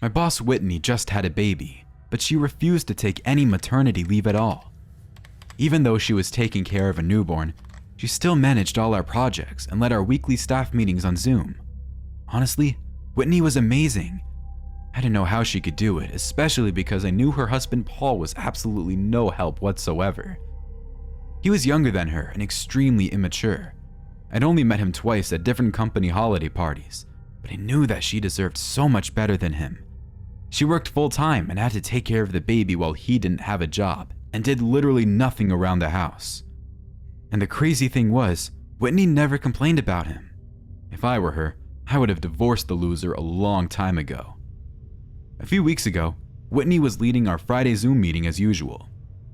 My boss Whitney just had a baby, but she refused to take any maternity leave at all. Even though she was taking care of a newborn, she still managed all our projects and led our weekly staff meetings on Zoom. Honestly, Whitney was amazing. I didn't know how she could do it, especially because I knew her husband Paul was absolutely no help whatsoever. He was younger than her and extremely immature. I'd only met him twice at different company holiday parties, but I knew that she deserved so much better than him. She worked full-time and had to take care of the baby while he didn't have a job and did literally nothing around the house. And the crazy thing was, Whitney never complained about him. If I were her, I would have divorced the loser a long time ago. A few weeks ago, Whitney was leading our Friday Zoom meeting as usual.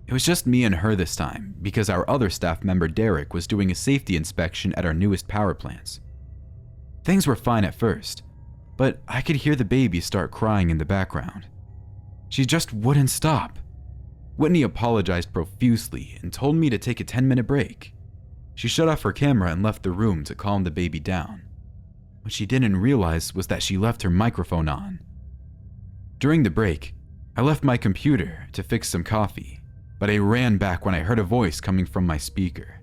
It was just me and her this time because our other staff member Derek was doing a safety inspection at our newest power plants. Things were fine at first, but I could hear the baby start crying in the background. She just wouldn't stop. Whitney apologized profusely and told me to take a 10-minute break. She shut off her camera and left the room to calm the baby down. What she didn't realize was that she left her microphone on. During the break, I left my computer to fix some coffee, but I ran back when I heard a voice coming from my speaker.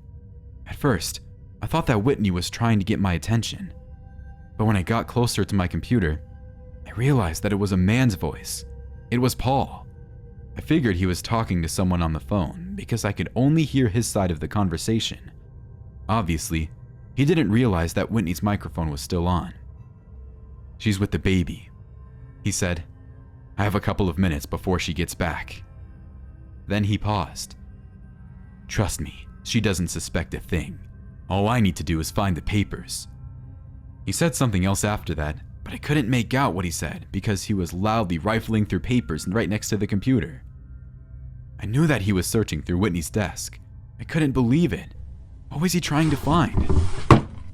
At first, I thought that Whitney was trying to get my attention, but when I got closer to my computer, I realized that it was a man's voice. It was Paul. I figured he was talking to someone on the phone because I could only hear his side of the conversation. Obviously, he didn't realize that Whitney's microphone was still on. "She's with the baby," he said. "I have a couple of minutes before she gets back." Then he paused. "Trust me, she doesn't suspect a thing. All I need to do is find the papers." He said something else after that, but I couldn't make out what he said because he was loudly rifling through papers right next to the computer. I knew that he was searching through Whitney's desk. I couldn't believe it. What was he trying to find?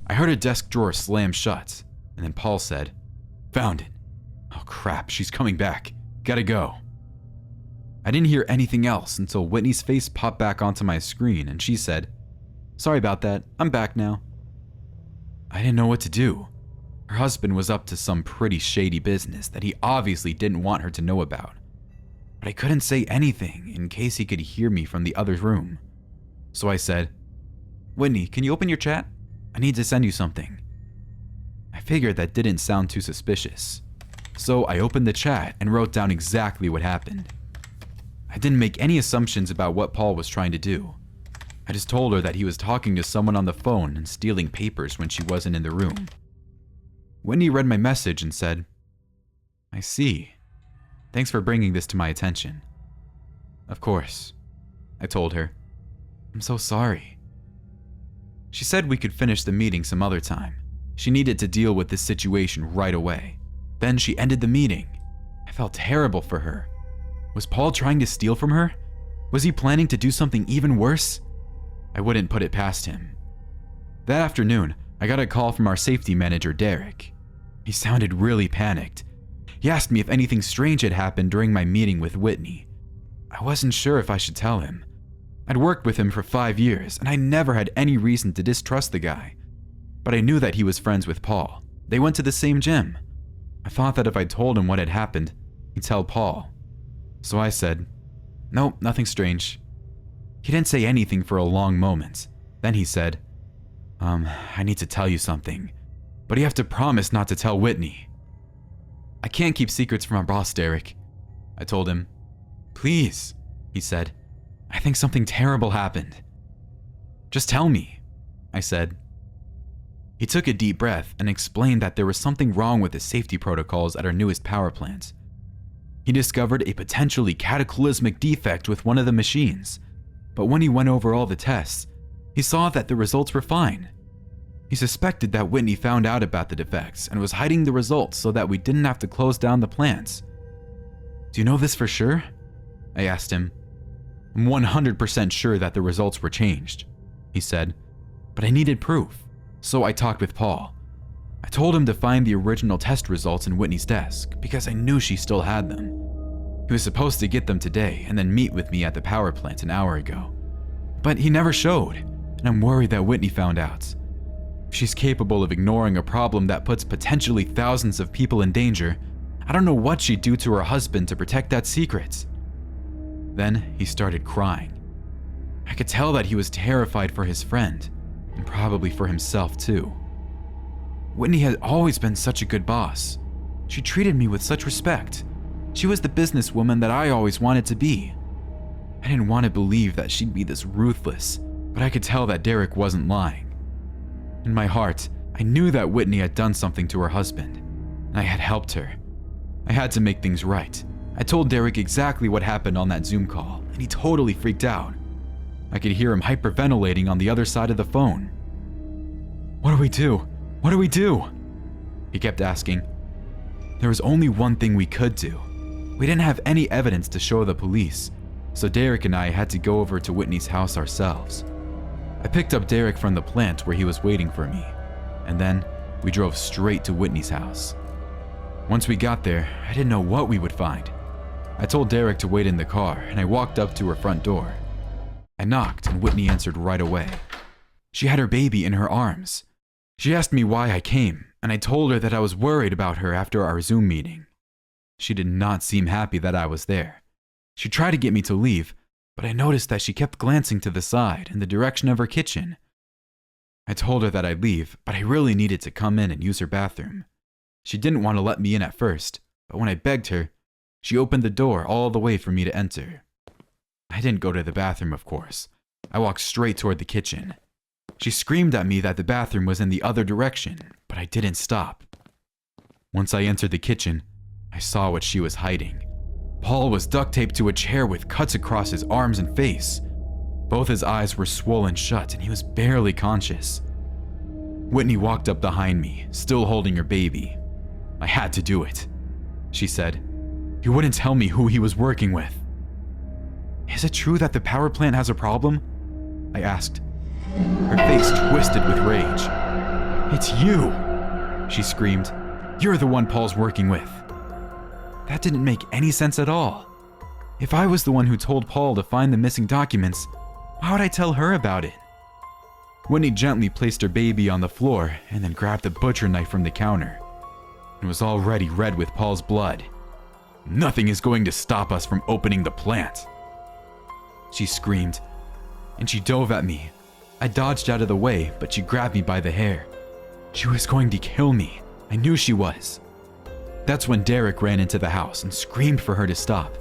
I heard a desk drawer slam shut, and then Paul said, "Found it. Oh crap, she's coming back. Gotta go." I didn't hear anything else until Whitney's face popped back onto my screen and she said, "Sorry about that, I'm back now." I didn't know what to do. Her husband was up to some pretty shady business that he obviously didn't want her to know about. But I couldn't say anything in case he could hear me from the other room. So I said, "Whitney, can you open your chat? I need to send you something." I figured that didn't sound too suspicious. So I opened the chat and wrote down exactly what happened. I didn't make any assumptions about what Paul was trying to do. I just told her that he was talking to someone on the phone and stealing papers when she wasn't in the room. Whitney read my message and said, "I see. Thanks for bringing this to my attention." "Of course," I told her. "I'm so sorry." She said we could finish the meeting some other time. She needed to deal with this situation right away. Then she ended the meeting. I felt terrible for her. Was Paul trying to steal from her? Was he planning to do something even worse? I wouldn't put it past him. That afternoon, I got a call from our safety manager, Derek. He sounded really panicked. He asked me if anything strange had happened during my meeting with Whitney. I wasn't sure if I should tell him. I'd worked with him for 5 years, and I never had any reason to distrust the guy. But I knew that he was friends with Paul. They went to the same gym. I thought that if I told him what had happened, he'd tell Paul. So I said, "Nope, nothing strange." He didn't say anything for a long moment. Then he said, I need to tell you something, but you have to promise not to tell Whitney." "I can't keep secrets from our boss, Derek," I told him. "Please," he said. "I think something terrible happened." "Just tell me," I said. He took a deep breath and explained that there was something wrong with the safety protocols at our newest power plant. He discovered a potentially cataclysmic defect with one of the machines, but when he went over all the tests, he saw that the results were fine. He suspected that Whitney found out about the defects and was hiding the results so that we didn't have to close down the plants. "Do you know this for sure?" I asked him. "I'm 100% sure that the results were changed," he said, "but I needed proof, so I talked with Paul. I told him to find the original test results in Whitney's desk because I knew she still had them. He was supposed to get them today and then meet with me at the power plant an hour ago. But he never showed, and I'm worried that Whitney found out. If she's capable of ignoring a problem that puts potentially thousands of people in danger, I don't know what she'd do to her husband to protect that secret. Then he started crying. I could tell that he was terrified for his friend, and probably for himself too. Whitney had always been such a good boss. She treated me with such respect. She was the businesswoman that I always wanted to be. I didn't want to believe that she'd be this ruthless, but I could tell that Derek wasn't lying. In my heart, I knew that Whitney had done something to her husband, and I had helped her. I had to make things right. I told Derek exactly what happened on that Zoom call, and he totally freaked out. I could hear him hyperventilating on the other side of the phone. "What do we do? What do we do?" he kept asking. There was only one thing we could do. We didn't have any evidence to show the police, so Derek and I had to go over to Whitney's house ourselves. I picked up Derek from the plant where he was waiting for me, and then we drove straight to Whitney's house. Once we got there, I didn't know what we would find. I told Derek to wait in the car, and I walked up to her front door. I knocked, and Whitney answered right away. She had her baby in her arms. She asked me why I came, and I told her that I was worried about her after our Zoom meeting. She did not seem happy that I was there. She tried to get me to leave, but I noticed that she kept glancing to the side in the direction of her kitchen. I told her that I'd leave, but I really needed to come in and use her bathroom. She didn't want to let me in at first, but when I begged her, she opened the door all the way for me to enter. I didn't go to the bathroom, of course. I walked straight toward the kitchen. She screamed at me that the bathroom was in the other direction, but I didn't stop. Once I entered the kitchen, I saw what she was hiding. Paul was duct taped to a chair with cuts across his arms and face. Both his eyes were swollen shut and he was barely conscious. Whitney walked up behind me, still holding her baby. "I had to do it," she said. "He wouldn't tell me who he was working with." "Is it true that the power plant has a problem?" I asked. Her face twisted with rage. "It's you!" she screamed. "You're the one Paul's working with." That didn't make any sense at all. If I was the one who told Paul to find the missing documents, why would I tell her about it? Whitney gently placed her baby on the floor and then grabbed the butcher knife from the counter. It was already red with Paul's blood. "Nothing is going to stop us from opening the plant," she screamed, and she dove at me. I dodged out of the way, but she grabbed me by the hair. She was going to kill me. I knew she was. That's when Derek ran into the house and screamed for her to stop.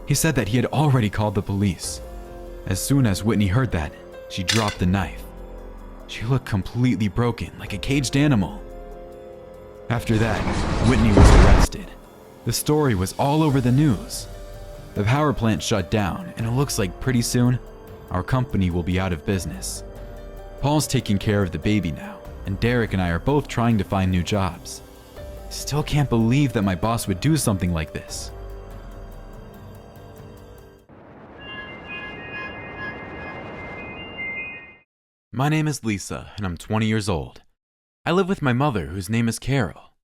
He said that he had already called the police. As soon as Whitney heard that, she dropped the knife. She looked completely broken, like a caged animal. After that, Whitney was arrested. The story was all over the news. The power plant shut down, and it looks like pretty soon, our company will be out of business. Paul's taking care of the baby now, and Derek and I are both trying to find new jobs. Still can't believe that my boss would do something like this. My name is Lisa, and I'm 20 years old. I live with my mother, whose name is Carol.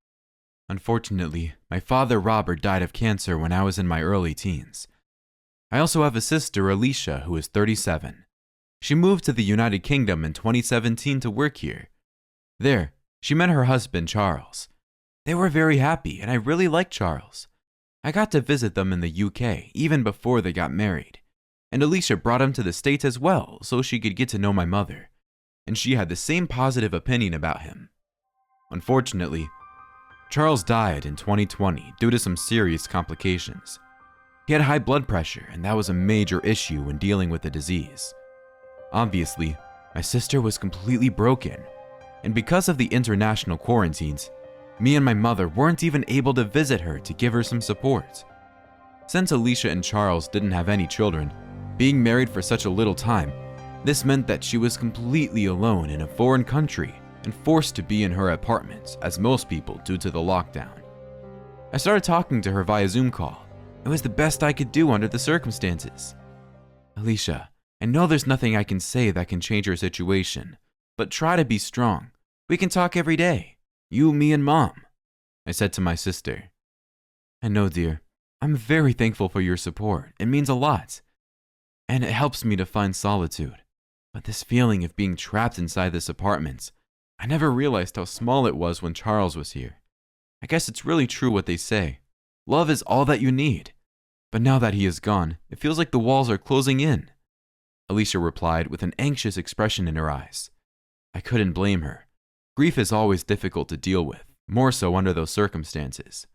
Unfortunately, my father Robert died of cancer when I was in my early teens. I also have a sister, Alicia, who is 37. She moved to the United Kingdom in 2017 to work here. There, she met her husband, Charles. They were very happy, and I really liked Charles. I got to visit them in the UK even before they got married, and Alicia brought him to the States as well so she could get to know my mother, and she had the same positive opinion about him. Unfortunately, Charles died in 2020 due to some serious complications. He had high blood pressure, and that was a major issue when dealing with the disease. Obviously, my sister was completely broken, and because of the international quarantines, me and my mother weren't even able to visit her to give her some support. Since Alicia and Charles didn't have any children, being married for such a little time, this meant that she was completely alone in a foreign country and forced to be in her apartment, as most people due to the lockdown. I started talking to her via Zoom call. It was the best I could do under the circumstances. "Alicia, I know there's nothing I can say that can change your situation, but try to be strong. We can talk every day. You, me, and Mom," I said to my sister. "I know, dear. I'm very thankful for your support. It means a lot. And it helps me to find solitude. But this feeling of being trapped inside this apartment, I never realized how small it was when Charles was here. I guess it's really true what they say. Love is all that you need. But now that he is gone, it feels like the walls are closing in. Alicia replied with an anxious expression in her eyes. I couldn't blame her. Grief is always difficult to deal with, more so under those circumstances.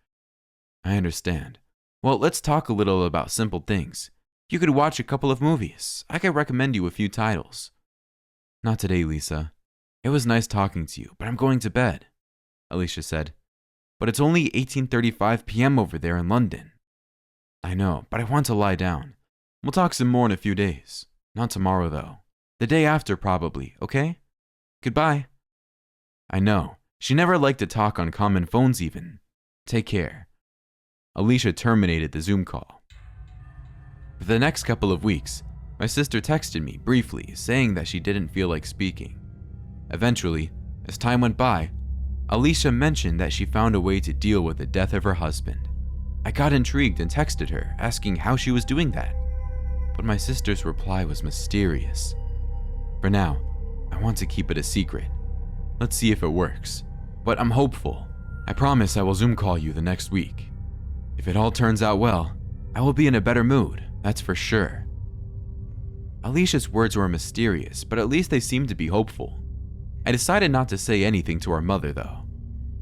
I understand. Well, let's talk a little about simple things. You could watch a couple of movies. I could recommend you a few titles. Not today, Lisa. It was nice talking to you, but I'm going to bed, Alicia said. But it's only 18:35 p.m. over there in London. I know, but I want to lie down. We'll talk some more in a few days. Not tomorrow, though. The day after, probably, okay? Goodbye. I know. She never liked to talk on common phones even. Take care. Alicia terminated the Zoom call. For the next couple of weeks, my sister texted me briefly saying that she didn't feel like speaking. Eventually, as time went by, Alicia mentioned that she found a way to deal with the death of her husband. I got intrigued and texted her, asking how she was doing that. But my sister's reply was mysterious. For now, I want to keep it a secret. Let's see if it works. But I'm hopeful. I promise I will Zoom call you the next week. If it all turns out well, I will be in a better mood, that's for sure. Alicia's words were mysterious, but at least they seemed to be hopeful. I decided not to say anything to our mother, though.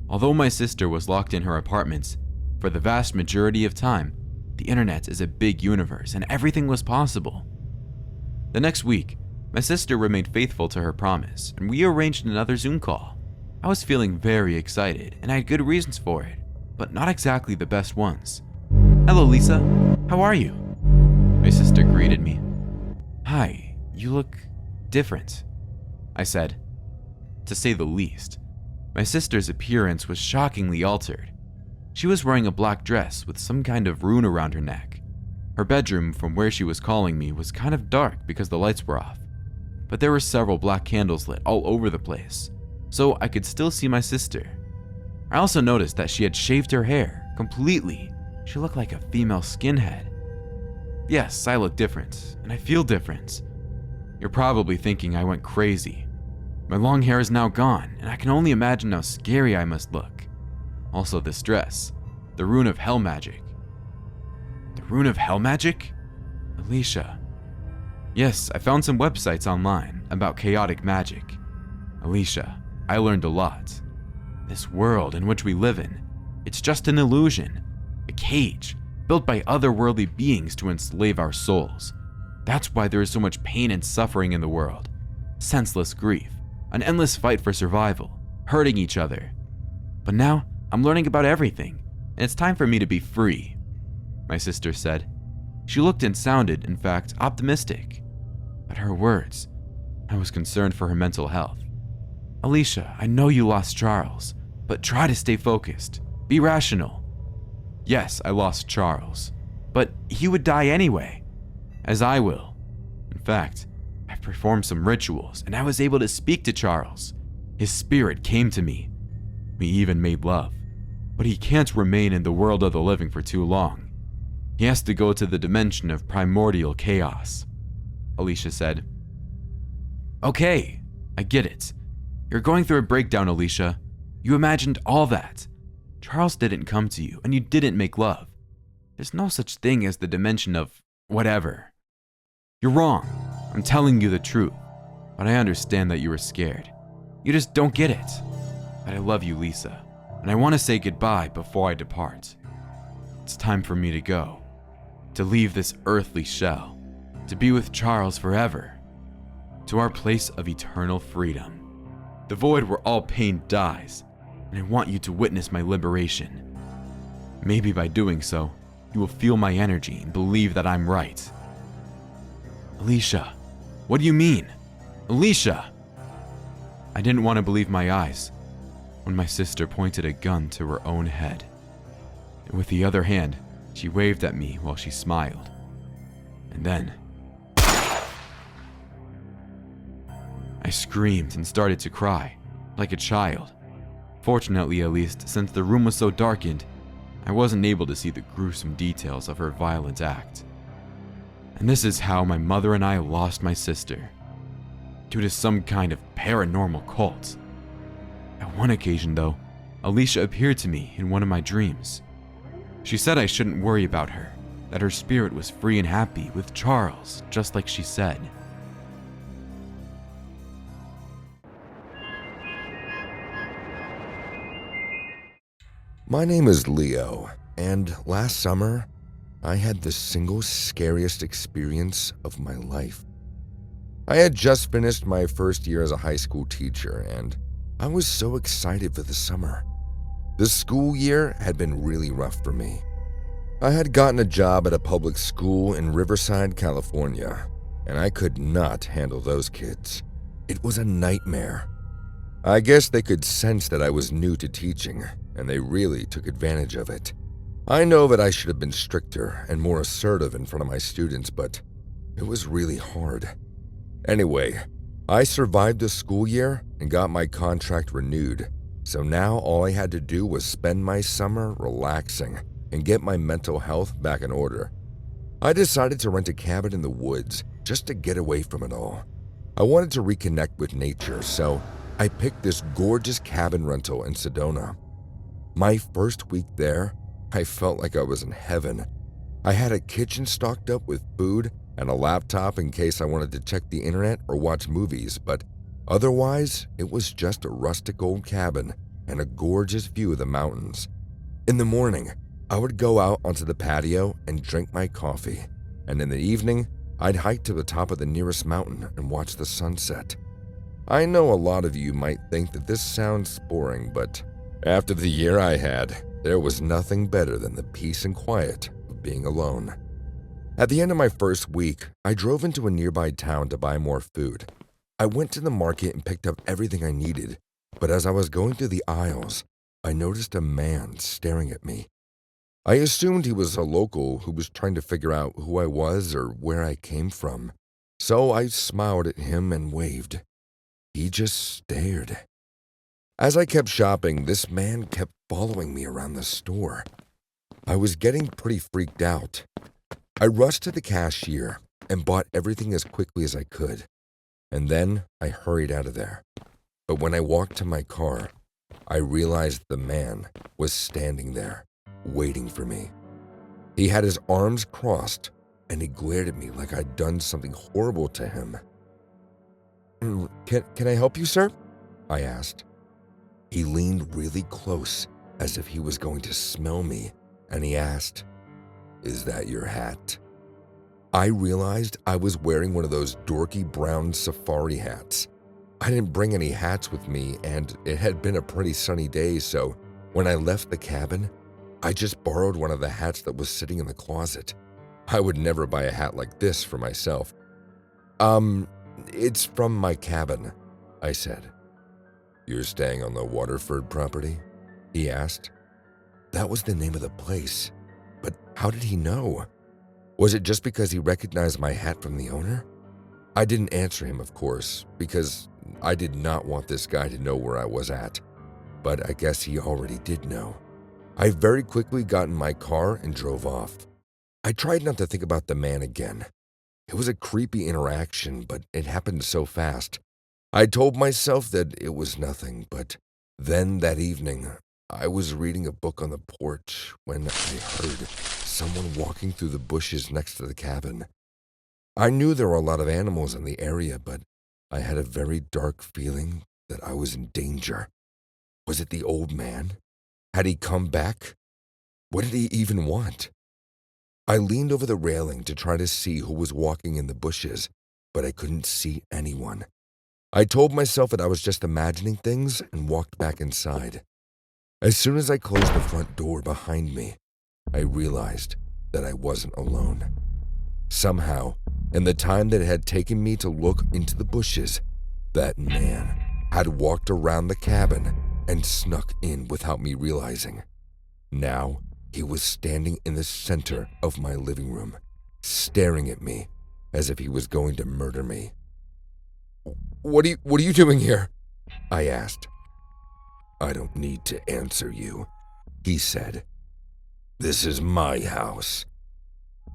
Although my sister was locked in her apartment, for the vast majority of time, the internet is a big universe and everything was possible. The next week, my sister remained faithful to her promise, and we arranged another Zoom call. I was feeling very excited, and I had good reasons for it, but not exactly the best ones. Hello, Lisa. How are you? My sister greeted me. Hi, you look different, I said. To say the least, my sister's appearance was shockingly altered. She was wearing a black dress with some kind of rune around her neck. Her bedroom, from where she was calling me, was kind of dark because the lights were off, but there were several black candles lit all over the place, so I could still see my sister. I also noticed that she had shaved her hair completely. She looked like a female skinhead. Yes, I look different, and I feel different. You're probably thinking I went crazy. My long hair is now gone, and I can only imagine how scary I must look. Also this dress, the rune of hell magic. The rune of hell magic? Alicia. Yes, I found some websites online about chaotic magic. Alicia, I learned a lot. This world in which we live in, it's just an illusion, a cage built by otherworldly beings to enslave our souls. That's why there is so much pain and suffering in the world, senseless grief, an endless fight for survival, hurting each other. But now, I'm learning about everything, and it's time for me to be free, my sister said. She looked and sounded, in fact, optimistic. At her words, I was concerned for her mental health. Alicia, I know you lost Charles, but try to stay focused. Be rational. Yes, I lost Charles, but he would die anyway, as I will. In fact, I performed some rituals, and I was able to speak to Charles. His spirit came to me. We even made love. But he can't remain in the world of the living for too long. He has to go to the dimension of primordial chaos, Alicia said. Okay, I get it. You're going through a breakdown, Alicia. You imagined all that. Charles didn't come to you, and you didn't make love. There's no such thing as the dimension of whatever. You're wrong. I'm telling you the truth. But I understand that you were scared. You just don't get it. But I love you, Lisa. And I want to say goodbye before I depart. It's time for me to go. To leave this earthly shell. To be with Charles forever. To our place of eternal freedom. The void where all pain dies. And I want you to witness my liberation. Maybe by doing so, you will feel my energy and believe that I'm right. Alicia, what do you mean? Alicia! I didn't want to believe my eyes when my sister pointed a gun to her own head. And with the other hand, she waved at me while she smiled. And then, I screamed and started to cry, like a child. Fortunately, at least, since the room was so darkened, I wasn't able to see the gruesome details of her violent act. And this is how my mother and I lost my sister. Due to some kind of paranormal cult. At one occasion, though, Alicia appeared to me in one of my dreams. She said I shouldn't worry about her, that her spirit was free and happy with Charles, just like she said. My name is Leo, and last summer, I had the single scariest experience of my life. I had just finished my first year as a high school teacher, and I was so excited for the summer. The school year had been really rough for me. I had gotten a job at a public school in Riverside, California, and I could not handle those kids. It was a nightmare. I guess they could sense that I was new to teaching, and they really took advantage of it. I know that I should have been stricter and more assertive in front of my students, but it was really hard. Anyway, I survived the school year and got my contract renewed, so now all I had to do was spend my summer relaxing and get my mental health back in order. I decided to rent a cabin in the woods just to get away from it all. I wanted to reconnect with nature, so I picked this gorgeous cabin rental in Sedona. My first week there, I felt like I was in heaven. I had a kitchen stocked up with food and a laptop in case I wanted to check the internet or watch movies, but otherwise, it was just a rustic old cabin and a gorgeous view of the mountains. In the morning, I would go out onto the patio and drink my coffee, and in the evening, I'd hike to the top of the nearest mountain and watch the sunset. I know a lot of you might think that this sounds boring, but after the year I had, there was nothing better than the peace and quiet of being alone. At the end of my first week, I drove into a nearby town to buy more food. I went to the market and picked up everything I needed, but as I was going through the aisles, I noticed a man staring at me. I assumed he was a local who was trying to figure out who I was or where I came from, so I smiled at him and waved. He just stared. As I kept shopping, this man kept following me around the store. I was getting pretty freaked out. I rushed to the cashier and bought everything as quickly as I could, and then I hurried out of there. But when I walked to my car, I realized the man was standing there, waiting for me. He had his arms crossed, and he glared at me like I'd done something horrible to him. Can I help you, sir? I asked. He leaned really close, as if he was going to smell me, and he asked, "Is that your hat?" I realized I was wearing one of those dorky brown safari hats. I didn't bring any hats with me, and it had been a pretty sunny day, so when I left the cabin, I just borrowed one of the hats that was sitting in the closet. I would never buy a hat like this for myself. It's from my cabin, I said. You're staying on the Waterford property? He asked. That was the name of the place, but how did he know? Was it just because he recognized my hat from the owner? I didn't answer him, of course, because I did not want this guy to know where I was at, but I guess he already did know. I very quickly got in my car and drove off. I tried not to think about the man again. It was a creepy interaction, but it happened so fast. I told myself that it was nothing, but then that evening, I was reading a book on the porch when I heard someone walking through the bushes next to the cabin. I knew there were a lot of animals in the area, but I had a very dark feeling that I was in danger. Was it the old man? Had he come back? What did he even want? I leaned over the railing to try to see who was walking in the bushes, but I couldn't see anyone. I told myself that I was just imagining things and walked back inside. As soon as I closed the front door behind me, I realized that I wasn't alone. Somehow, in the time that it had taken me to look into the bushes, that man had walked around the cabin and snuck in without me realizing. Now, he was standing in the center of my living room, staring at me as if he was going to murder me. What are you doing here? I asked. I don't need to answer you, he said. This is my house.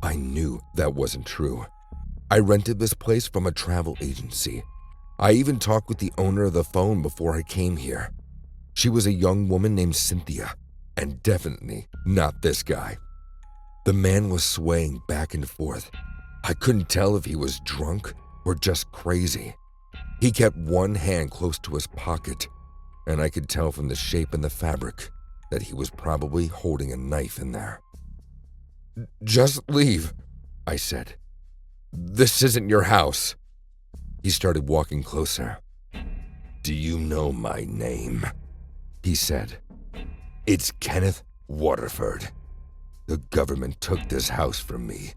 I knew that wasn't true. I rented this place from a travel agency. I even talked with the owner of the phone before I came here. She was a young woman named Cynthia. and definitely not this guy. The man was swaying back and forth. I couldn't tell if he was drunk or just crazy. He kept one hand close to his pocket, and I could tell from the shape and the fabric that he was probably holding a knife in there. "Just leave," I said. "This isn't your house." He started walking closer. "Do you know my name?" he said. "It's Kenneth Waterford. The government took this house from me,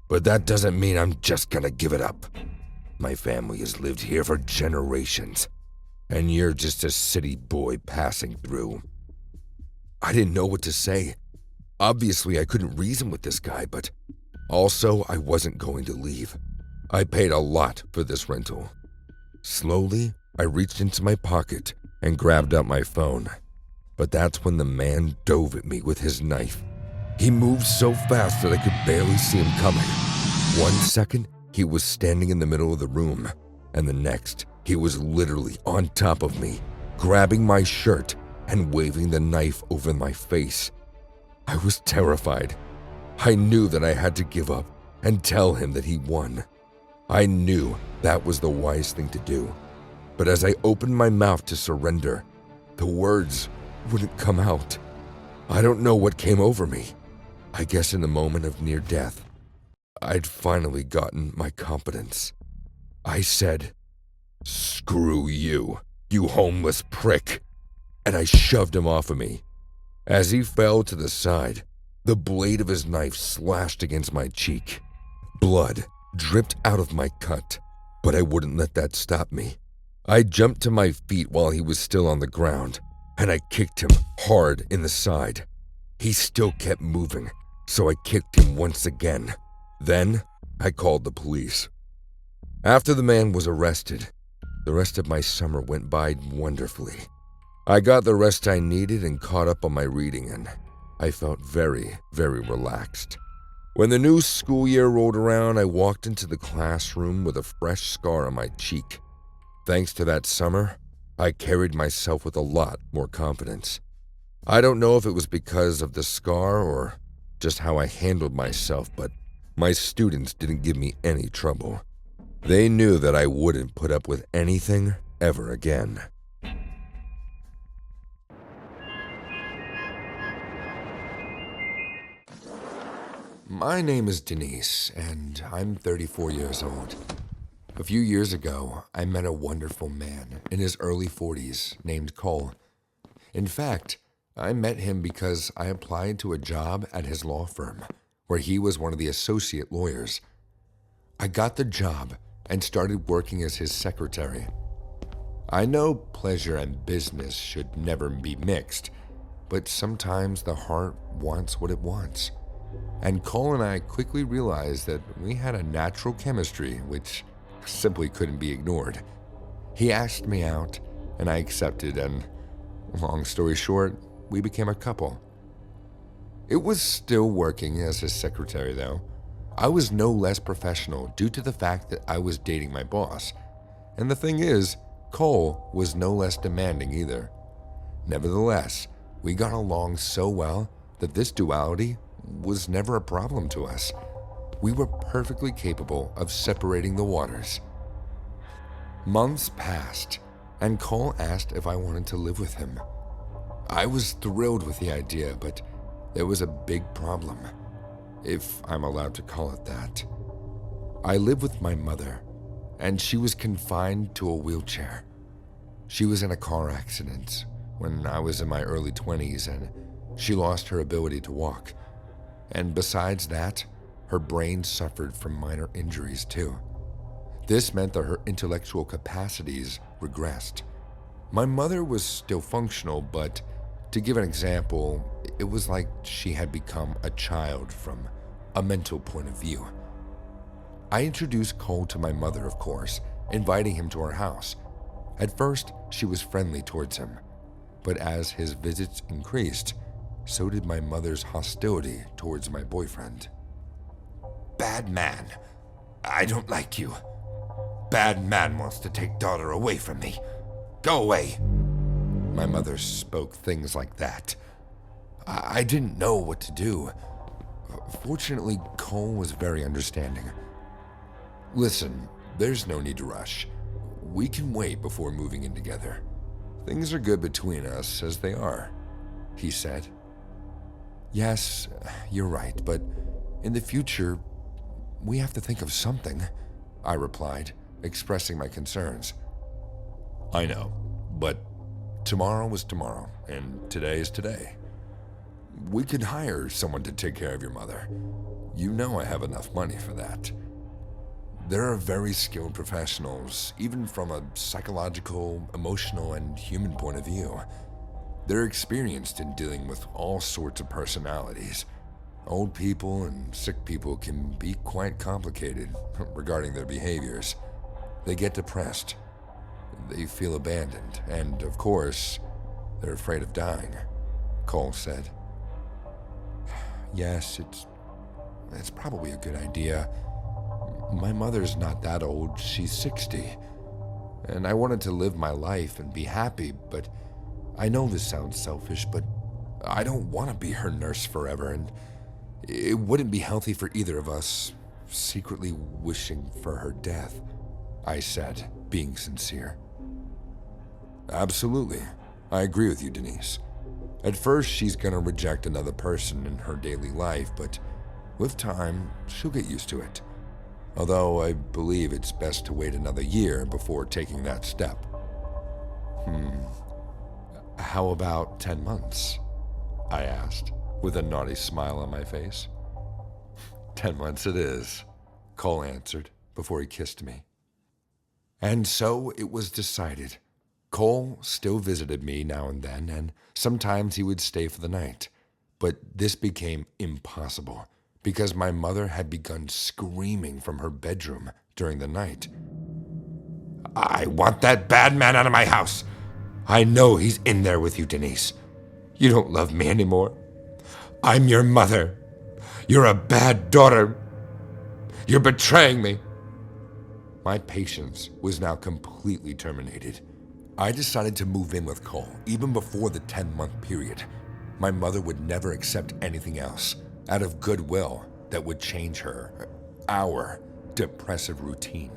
but that doesn't mean I'm just gonna give it up. My family has lived here for generations, and you're just a city boy passing through." I didn't know what to say. Obviously, I couldn't reason with this guy, but also I wasn't going to leave. I paid a lot for this rental. Slowly, I reached into my pocket and grabbed out my phone, but that's when the man dove at me with his knife. He moved so fast that I could barely see him coming. 1 second, he was standing in the middle of the room, and the next, he was literally on top of me, grabbing my shirt and waving the knife over my face. I was terrified. I knew that I had to give up and tell him that he won. I knew that was the wise thing to do, but as I opened my mouth to surrender, the words wouldn't come out. I don't know what came over me. I guess in the moment of near death, I'd finally gotten my confidence. I said, "Screw you, you homeless prick," and I shoved him off of me. As he fell to the side, the blade of his knife slashed against my cheek. Blood dripped out of my cut, but I wouldn't let that stop me. I jumped to my feet while he was still on the ground, and I kicked him hard in the side. He still kept moving, so I kicked him once again. Then I called the police. After the man was arrested, the rest of my summer went by wonderfully. I got the rest I needed and caught up on my reading, and I felt very, very relaxed. When the new school year rolled around, I walked into the classroom with a fresh scar on my cheek. Thanks to that summer, I carried myself with a lot more confidence. I don't know if it was because of the scar or just how I handled myself, but my students didn't give me any trouble. They knew that I wouldn't put up with anything ever again. My name is Denise, and I'm 34 years old. A few years ago, I met a wonderful man in his early 40s named Cole. In fact, I met him because I applied to a job at his law firm, where he was one of the associate lawyers. I got the job and started working as his secretary. I know pleasure and business should never be mixed, but sometimes the heart wants what it wants. And Cole and I quickly realized that we had a natural chemistry which simply couldn't be ignored. He asked me out, and I accepted, and long story short, we became a couple. It was still working as his secretary, though. I was no less professional due to the fact that I was dating my boss. And the thing is, Cole was no less demanding either. Nevertheless, we got along so well that this duality was never a problem to us. We were perfectly capable of separating the waters. Months passed, and Cole asked if I wanted to live with him. I was thrilled with the idea, but there was a big problem, if I'm allowed to call it that. I live with my mother, and she was confined to a wheelchair. She was in a car accident when I was in my early 20s, and she lost her ability to walk. And besides that, her brain suffered from minor injuries too. This meant that her intellectual capacities regressed. My mother was still functional, but to give an example, it was like she had become a child from a mental point of view. I introduced Cole to my mother, of course, inviting him to our house. At first, she was friendly towards him, but as his visits increased, so did my mother's hostility towards my boyfriend. "Bad man. I don't like you. Bad man wants to take daughter away from me. Go away." My mother spoke things like that. I didn't know what to do. Fortunately, Cole was very understanding. Listen, there's no need to rush. We can wait before moving in together. Things are good between us as they are, he said. Yes, you're right, but in the future, we have to think of something, I replied, expressing my concerns. I know, but tomorrow is tomorrow, and today is today. We could hire someone to take care of your mother. You know I have enough money for that. There are very skilled professionals, even from a psychological, emotional, and human point of view. They're experienced in dealing with all sorts of personalities. Old people and sick people can be quite complicated regarding their behaviors. They get depressed. They feel abandoned, and of course, they're afraid of dying, Cole said. Yes, it's probably a good idea. My mother's not that old, she's 60. And I wanted to live my life and be happy, but I know this sounds selfish, but I don't want to be her nurse forever, and it wouldn't be healthy for either of us secretly wishing for her death, I said, being sincere. Absolutely. I agree with you, Denise. At first, she's gonna reject another person in her daily life, but with time, she'll get used to it. Although I believe it's best to wait another year before taking that step. How about 10 months? I asked, with a naughty smile on my face. 10 months it is, Cole answered before he kissed me. And so it was decided. Cole still visited me now and then, and sometimes he would stay for the night. But this became impossible because my mother had begun screaming from her bedroom during the night. I want that bad man out of my house. I know he's in there with you, Denise. You don't love me anymore. I'm your mother. You're a bad daughter. You're betraying me. My patience was now completely terminated. I decided to move in with Cole even before the 10-month period. My mother would never accept anything else out of goodwill that would change our depressive routine.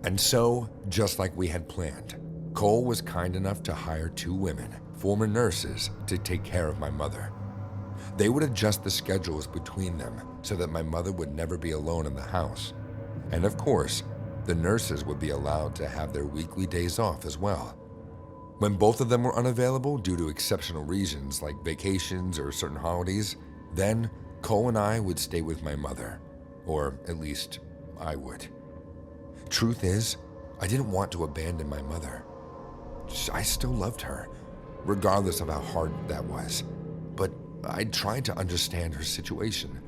And so, just like we had planned, Cole was kind enough to hire 2 women, former nurses, to take care of my mother. They would adjust the schedules between them so that my mother would never be alone in the house. And of course, the nurses would be allowed to have their weekly days off as well. When both of them were unavailable due to exceptional reasons like vacations or certain holidays, then Cole and I would stay with my mother, or at least I would. Truth is, I didn't want to abandon my mother. I still loved her, regardless of how hard that was, but I tried to understand her situation.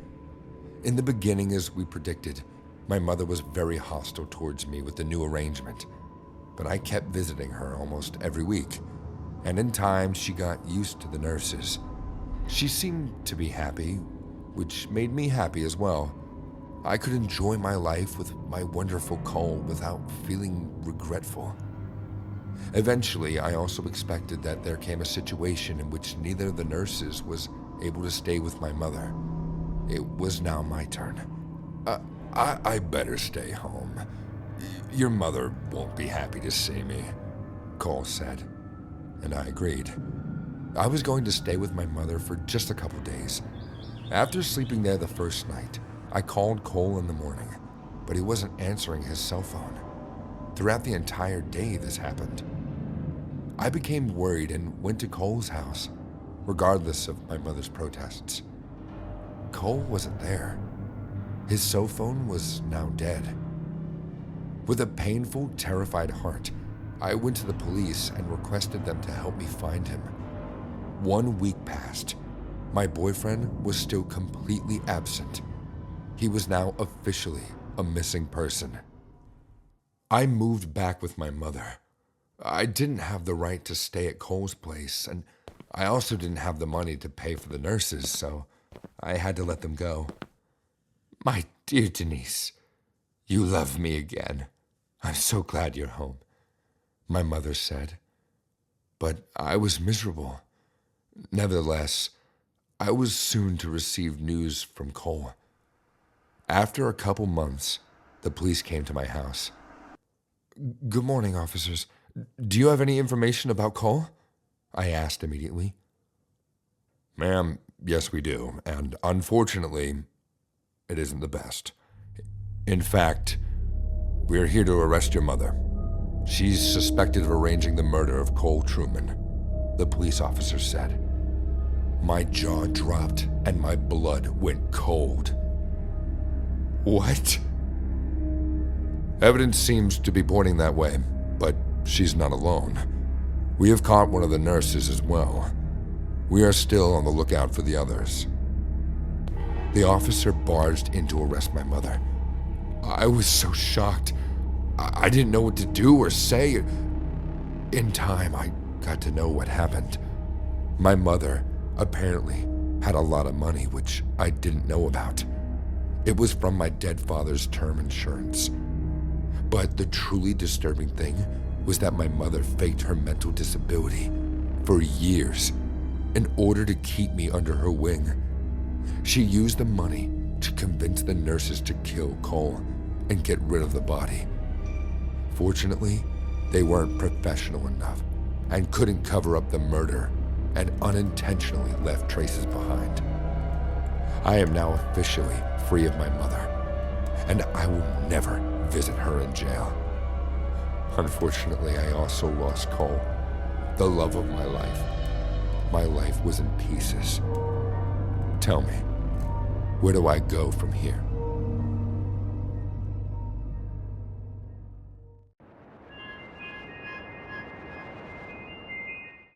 In the beginning, as we predicted, my mother was very hostile towards me with the new arrangement, but I kept visiting her almost every week, and in time she got used to the nurses. She seemed to be happy, which made me happy as well. I could enjoy my life with my wonderful Cole without feeling regretful. Eventually, I also expected that there came a situation in which neither of the nurses was able to stay with my mother. It was now my turn. I better stay home. Your mother won't be happy to see me, Cole said, and I agreed. I was going to stay with my mother for just a couple days. After sleeping there the first night, I called Cole in the morning, but he wasn't answering his cell phone. Throughout the entire day this happened. I became worried and went to Cole's house, regardless of my mother's protests. Cole wasn't there. His cell phone was now dead. With a painful, terrified heart, I went to the police and requested them to help me find him. 1 week passed. My boyfriend was still completely absent. He was now officially a missing person. I moved back with my mother. I didn't have the right to stay at Cole's place, and I also didn't have the money to pay for the nurses, so I had to let them go. My dear Denise, you love me again. I'm so glad you're home, my mother said. But I was miserable. Nevertheless, I was soon to receive news from Cole. After a couple months, the police came to my house. "Good morning, officers. Do you have any information about Cole?" I asked immediately. "Ma'am, yes we do, and unfortunately, it isn't the best. In fact, we're here to arrest your mother. She's suspected of arranging the murder of Cole Truman," the police officer said. My jaw dropped and my blood went cold. What? Evidence seems to be pointing that way, but she's not alone. We have caught one of the nurses as well. We are still on the lookout for the others. The officer barged in to arrest my mother. I was so shocked. I didn't know what to do or say. In time, I got to know what happened. My mother apparently had a lot of money, which I didn't know about. It was from my dead father's term insurance. But the truly disturbing thing was that my mother faked her mental disability for years in order to keep me under her wing. She used the money to convince the nurses to kill Cole and get rid of the body. Fortunately, they weren't professional enough and couldn't cover up the murder and unintentionally left traces behind. I am now officially free of my mother, and I will never visit her in jail. Unfortunately, I also lost Cole, the love of my life. My life was in pieces. Tell me, where do I go from here?